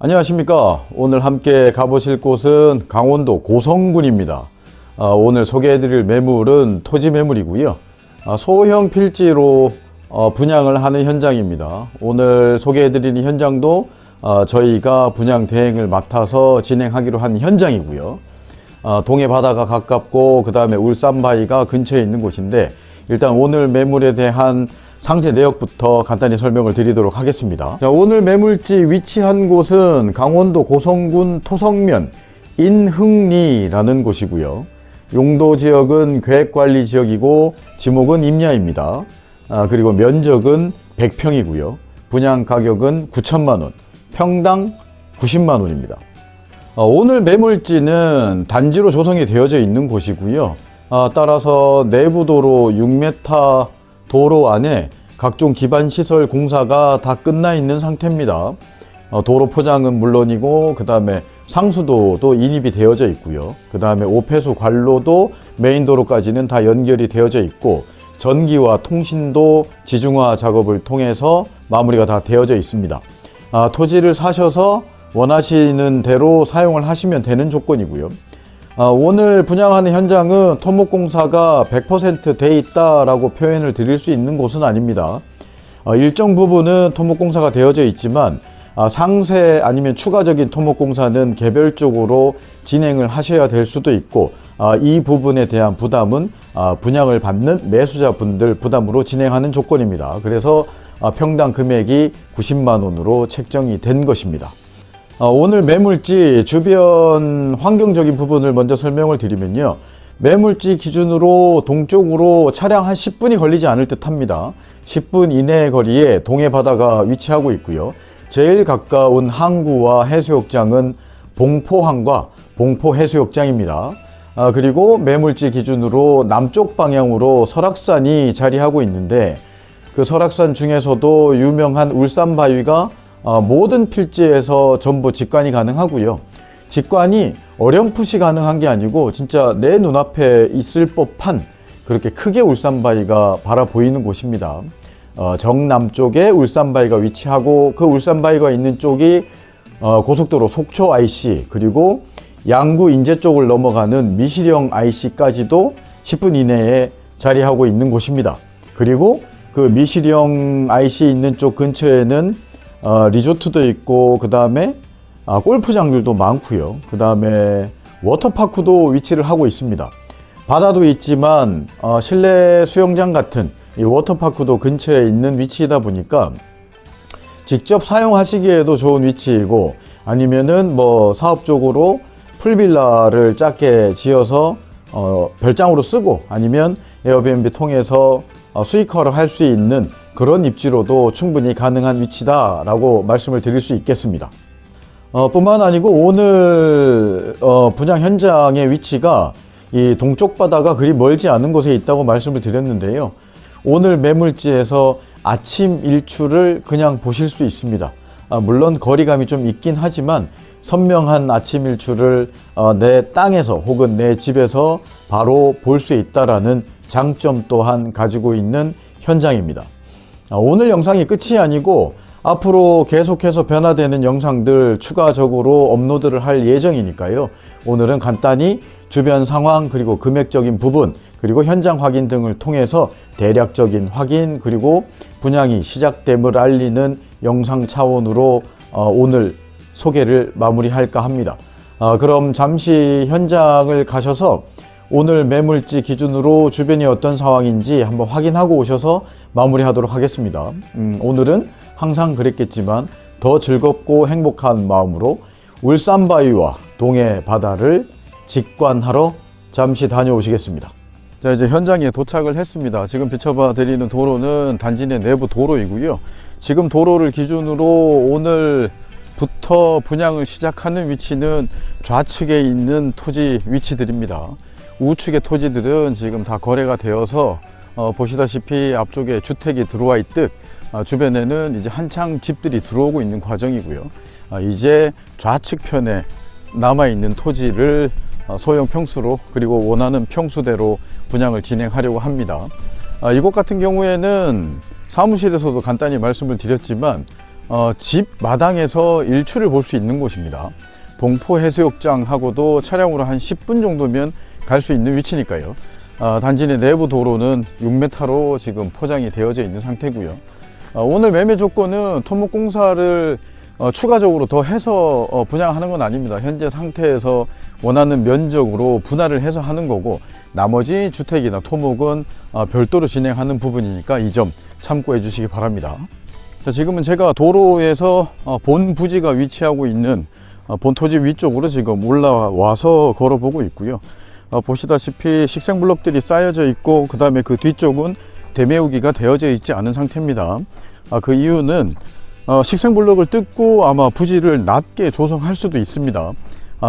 안녕하십니까. 오늘 함께 가보실 곳은 강원도 고성군입니다. 오늘 소개해드릴 매물은 토지 매물이고요. 소형 필지로 분양을 하는 현장입니다. 오늘 소개해드리는 현장도 저희가 분양 대행을 맡아서 진행하기로 한 현장이고요. 동해 바다가 가깝고 그 다음에 울산바위가 근처에 있는 곳인데, 일단 오늘 매물에 대한 상세 내역부터 간단히 설명을 드리도록 하겠습니다. 자, 오늘 매물지 위치한 곳은 강원도 고성군 토성면 인흥리라는 곳이고요. 용도 지역은 계획관리 지역이고 지목은 임야입니다. 그리고 면적은 100평이고요. 분양 가격은 9천만원, 평당 90만원입니다. 오늘 매물지는 단지로 조성이 되어져 있는 곳이고요. 따라서 내부도로 6m 도로 안에 각종 기반시설 공사가 다 끝나 있는 상태입니다. 도로 포장은 물론이고 그 다음에 상수도도 인입이 되어져 있고요. 그 다음에 오폐수 관로도 메인도로까지는 다 연결이 되어져 있고, 전기와 통신도 지중화 작업을 통해서 마무리가 다 되어져 있습니다. 토지를 사셔서 원하시는 대로 사용을 하시면 되는 조건이고요. 오늘 분양하는 현장은 토목공사가 100% 돼 있다라고 표현을 드릴 수 있는 곳은 아닙니다. 일정 부분은 토목공사가 되어져 있지만 상세 아니면 추가적인 토목공사는 개별적으로 진행을 하셔야 될 수도 있고, 이 부분에 대한 부담은 분양을 받는 매수자분들 부담으로 진행하는 조건입니다. 그래서 평당 금액이 90만 원으로 책정이 된 것입니다. 오늘 매물지 주변 환경적인 부분을 먼저 설명을 드리면요. 매물지 기준으로 동쪽으로 차량 한 10분이 걸리지 않을 듯 합니다. 10분 이내의 거리에 동해 바다가 위치하고 있고요. 제일 가까운 항구와 해수욕장은 봉포항과 봉포해수욕장입니다. 그리고 매물지 기준으로 남쪽 방향으로 설악산이 자리하고 있는데, 그 설악산 중에서도 유명한 울산바위가 모든 필지에서 전부 직관이 가능하고요. 직관이 어렴풋이 가능한 게 아니고 진짜 내 눈앞에 있을 법한 그렇게 크게 울산바위가 바라 보이는 곳입니다. 정남쪽에 울산바위가 위치하고, 그 울산바위가 있는 쪽이 고속도로 속초 IC, 그리고 양구 인제 쪽을 넘어가는 미시령 IC까지도 10분 이내에 자리하고 있는 곳입니다. 그리고 그 미시령 IC 있는 쪽 근처에는 리조트도 있고, 그 다음에 골프장들도 많고요. 그 다음에 워터파크도 위치를 하고 있습니다. 바다도 있지만 실내 수영장 같은 이 워터파크도 근처에 있는 위치이다 보니까 직접 사용하시기에도 좋은 위치이고, 아니면은 뭐 사업적으로 풀빌라를 작게 지어서 별장으로 쓰고, 아니면 에어비앤비 통해서 수익화를 할 수 있는 그런 입지로도 충분히 가능한 위치다라고 말씀을 드릴 수 있겠습니다. 뿐만 아니고 오늘 분양 현장의 위치가 이 동쪽 바다가 그리 멀지 않은 곳에 있다고 말씀을 드렸는데요. 오늘 매물지에서 아침 일출을 그냥 보실 수 있습니다. 물론 거리감이 좀 있긴 하지만 선명한 아침 일출을 내 땅에서 혹은 내 집에서 바로 볼 수 있다라는 장점 또한 가지고 있는 현장입니다. 오늘 영상이 끝이 아니고 앞으로 계속해서 변화되는 영상들 추가적으로 업로드를 할 예정이니까요. 오늘은 간단히 주변 상황, 그리고 금액적인 부분, 그리고 현장 확인 등을 통해서 대략적인 확인, 그리고 분양이 시작됨을 알리는 영상 차원으로 오늘 소개를 마무리할까 합니다. 그럼 잠시 현장을 가셔서 오늘 매물지 기준으로 주변이 어떤 상황인지 한번 확인하고 오셔서 마무리하도록 하겠습니다. 오늘은 항상 그랬겠지만 더 즐겁고 행복한 마음으로 울산바위와 동해 바다를 직관하러 잠시 다녀오시겠습니다. 자, 이제 현장에 도착을 했습니다. 지금 비춰봐 드리는 도로는 단지 내 내부 도로이고요. 지금 도로를 기준으로 오늘부터 분양을 시작하는 위치는 좌측에 있는 토지 위치들입니다. 우측의 토지들은 지금 다 거래가 되어서 보시다시피 앞쪽에 주택이 들어와 있듯 주변에는 이제 한창 집들이 들어오고 있는 과정이고요. 이제 좌측 편에 남아있는 토지를 소형 평수로, 그리고 원하는 평수대로 분양을 진행하려고 합니다. 이곳 같은 경우에는 사무실에서도 간단히 말씀을 드렸지만 집 마당에서 일출을 볼 수 있는 곳입니다. 봉포 해수욕장하고도 차량으로 한 10분 정도면 갈 수 있는 위치니까요. 단지 내 내부 도로는 6m로 지금 포장이 되어져 있는 상태고요. 오늘 매매 조건은 토목공사를 추가적으로 더 해서 분양하는 건 아닙니다. 현재 상태에서 원하는 면적으로 분할을 해서 하는 거고, 나머지 주택이나 토목은 별도로 진행하는 부분이니까 이 점 참고해 주시기 바랍니다. 자, 지금은 제가 도로에서 본 부지가 위치하고 있는 본 토지 위쪽으로 지금 올라와서 걸어보고 있고요. 보시다시피 식생블럭들이 쌓여져 있고, 그 다음에 그 뒤쪽은 대매우기가 되어져 있지 않은 상태입니다. 그 이유는 식생블럭을 뜯고 아마 부지를 낮게 조성할 수도 있습니다.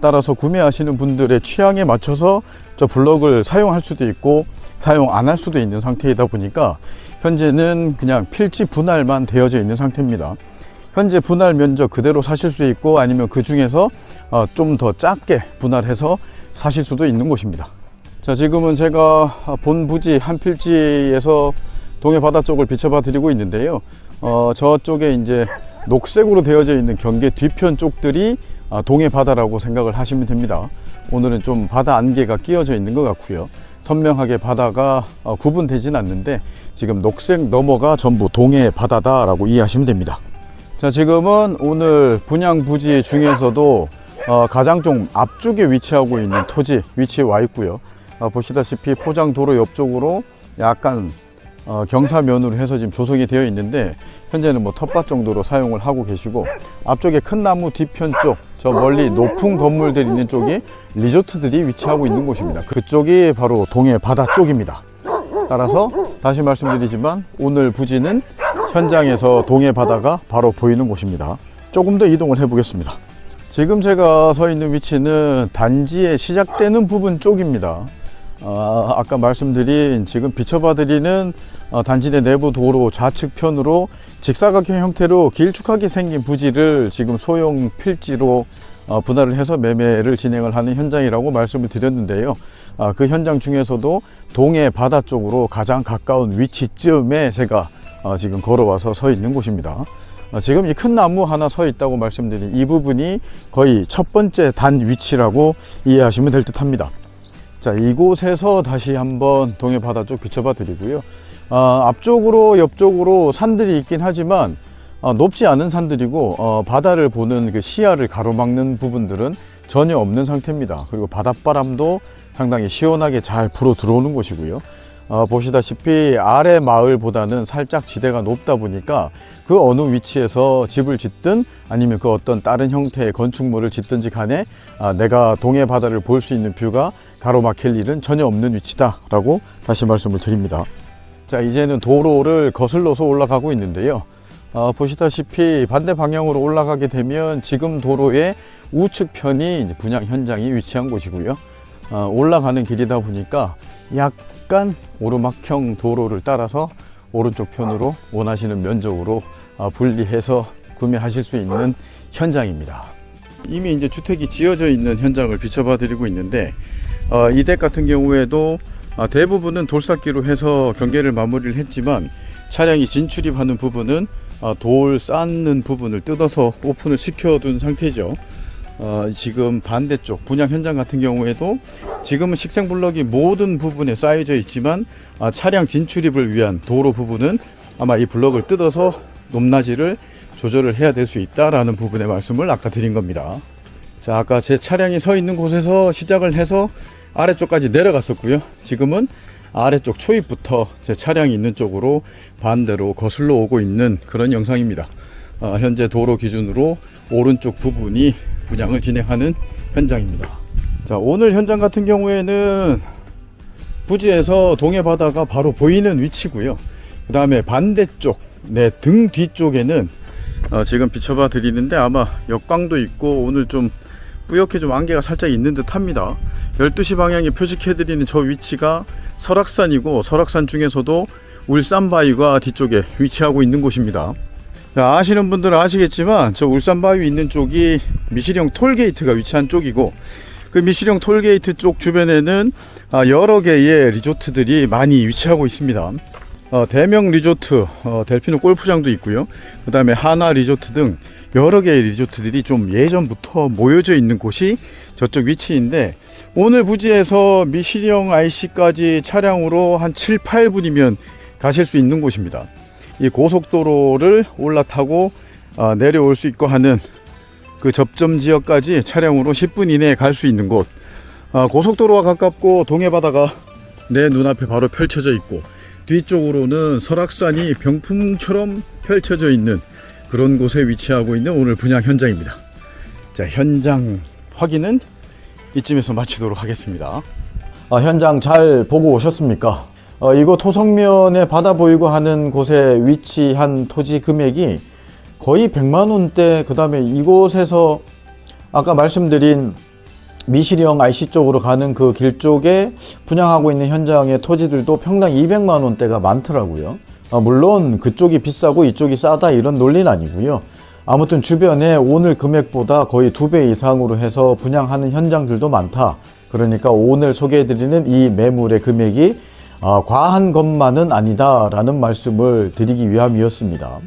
따라서 구매하시는 분들의 취향에 맞춰서 저 블럭을 사용할 수도 있고 사용 안 할 수도 있는 상태이다 보니까 현재는 그냥 필지 분할만 되어져 있는 상태입니다. 현재 분할 면적 그대로 사실 수 있고, 아니면 그 중에서 좀 더 작게 분할해서 사실 수도 있는 곳입니다. 자, 지금은 제가 본 부지 한 필지에서 동해 바다 쪽을 비춰봐 드리고 있는데요. 저쪽에 이제 녹색으로 되어져 있는 경계 뒤편 쪽들이 동해 바다라고 생각을 하시면 됩니다. 오늘은 좀 바다 안개가 끼어져 있는 것 같고요. 선명하게 바다가 구분되진 않는데 지금 녹색 너머가 전부 동해 바다다 라고 이해하시면 됩니다. 자, 지금은 오늘 분양 부지 중에서도 가장 좀 앞쪽에 위치하고 있는 토지 위치에 와 있고요. 보시다시피 포장도로 옆쪽으로 약간 경사면으로 해서 지금 조성이 되어 있는데, 현재는 뭐 텃밭 정도로 사용을 하고 계시고, 앞쪽에 큰 나무 뒤편 쪽, 저 멀리 높은 건물들 있는 쪽이 리조트들이 위치하고 있는 곳입니다. 그쪽이 바로 동해 바다 쪽입니다. 따라서 다시 말씀드리지만 오늘 부지는 현장에서 동해 바다가 바로 보이는 곳입니다. 조금 더 이동을 해 보겠습니다. 지금 제가 서 있는 위치는 단지의 시작되는 부분 쪽입니다. 아까 말씀드린 지금 비춰봐 드리는 단지 내 내부 도로 좌측편으로 직사각형 형태로 길쭉하게 생긴 부지를 지금 소형 필지로 분할을 해서 매매를 진행을 하는 현장이라고 말씀을 드렸는데요. 그 현장 중에서도 동해 바다 쪽으로 가장 가까운 위치쯤에 제가 지금 걸어와서 서 있는 곳입니다. 지금 이 큰 나무 하나 서 있다고 말씀드린 이 부분이 거의 첫 번째 단 위치라고 이해하시면 될 듯 합니다. 자, 이곳에서 다시 한번 동해 바다 쪽 비춰봐 드리고요. 앞쪽으로 옆쪽으로 산들이 있긴 하지만 높지 않은 산들이고, 바다를 보는 그 시야를 가로막는 부분들은 전혀 없는 상태입니다. 그리고 바닷바람도 상당히 시원하게 잘 불어 들어오는 곳이고요. 보시다시피 아래 마을보다는 살짝 지대가 높다 보니까 그 어느 위치에서 집을 짓든 아니면 그 어떤 다른 형태의 건축물을 짓든지 간에 내가 동해 바다를 볼 수 있는 뷰가 가로막힐 일은 전혀 없는 위치다 라고 다시 말씀을 드립니다. 자, 이제는 도로를 거슬러서 올라가고 있는데요. 보시다시피 반대 방향으로 올라가게 되면 지금 도로의 우측편이 분양 현장이 위치한 곳이고요. 올라가는 길이다 보니까 약간 오르막형 도로를 따라서 오른쪽 편으로 원하시는 면적으로 분리해서 구매하실 수 있는 현장입니다. 이미 이제 주택이 지어져 있는 현장을 비춰봐 드리고 있는데, 이 댁 같은 경우에도 대부분은 돌쌓기로 해서 경계를 마무리를 했지만, 차량이 진출입하는 부분은 돌 쌓는 부분을 뜯어서 오픈을 시켜둔 상태죠. 지금 반대쪽 분양 현장 같은 경우에도 지금은 식생블럭이 모든 부분에 쌓여져 있지만, 차량 진출입을 위한 도로 부분은 아마 이 블럭을 뜯어서 높낮이를 조절을 해야 될 수 있다라는 부분의 말씀을 아까 드린 겁니다. 자, 아까 제 차량이 서 있는 곳에서 시작을 해서 아래쪽까지 내려갔었고요. 지금은 아래쪽 초입부터 제 차량이 있는 쪽으로 반대로 거슬러 오고 있는 그런 영상입니다. 현재 도로 기준으로 오른쪽 부분이 분양을 진행하는 현장입니다. 자, 오늘 현장 같은 경우에는 부지에서 동해 바다가 바로 보이는 위치고요. 그 다음에 반대쪽 내 등 뒤쪽에는 지금 비춰봐 드리는데 아마 역광도 있고 오늘 좀 뿌옇게 좀 안개가 살짝 있는 듯 합니다. 12시 방향에 표식해 드리는 저 위치가 설악산이고, 설악산 중에서도 울산바위가 뒤쪽에 위치하고 있는 곳입니다. 자, 아시는 분들은 아시겠지만 저 울산바위 있는 쪽이 미시령 톨게이트가 위치한 쪽이고, 그 미시령 톨게이트 쪽 주변에는 여러 개의 리조트들이 많이 위치하고 있습니다. 대명 리조트, 델피노 골프장도 있고요. 그 다음에 하나 리조트 등 여러 개의 리조트들이 좀 예전부터 모여져 있는 곳이 저쪽 위치인데, 오늘 부지에서 미시령 IC까지 차량으로 한 7, 8분이면 가실 수 있는 곳입니다. 이 고속도로를 올라타고 내려올 수 있고 하는 그 접점 지역까지 차량으로 10분 이내에 갈 수 있는 곳. 고속도로와 가깝고 동해바다가 내 눈앞에 바로 펼쳐져 있고, 뒤쪽으로는 설악산이 병풍처럼 펼쳐져 있는 그런 곳에 위치하고 있는 오늘 분양 현장입니다. 자, 현장 확인은 이쯤에서 마치도록 하겠습니다. 현장 잘 보고 오셨습니까? 이곳 토성면에 바다 보이고 하는 곳에 위치한 토지 금액이 거의 100만원대, 그 다음에 이곳에서 아까 말씀드린 미시령 IC 쪽으로 가는 그 길 쪽에 분양하고 있는 현장의 토지들도 평당 200만원대가 많더라고요. 물론 그쪽이 비싸고 이쪽이 싸다 이런 논리는 아니고요. 아무튼 주변에 오늘 금액보다 거의 2배 이상으로 해서 분양하는 현장들도 많다. 그러니까 오늘 소개해드리는 이 매물의 금액이 과한 것만은 아니다 라는 말씀을 드리기 위함이었습니다.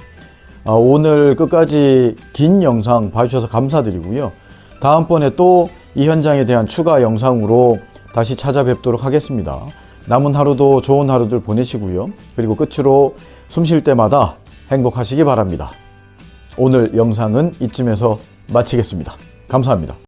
오늘 끝까지 긴 영상 봐주셔서 감사드리고요. 다음번에 또 이 현장에 대한 추가 영상으로 다시 찾아뵙도록 하겠습니다. 남은 하루도 좋은 하루들 보내시고요. 그리고 끝으로 숨 쉴 때마다 행복하시기 바랍니다. 오늘 영상은 이쯤에서 마치겠습니다. 감사합니다.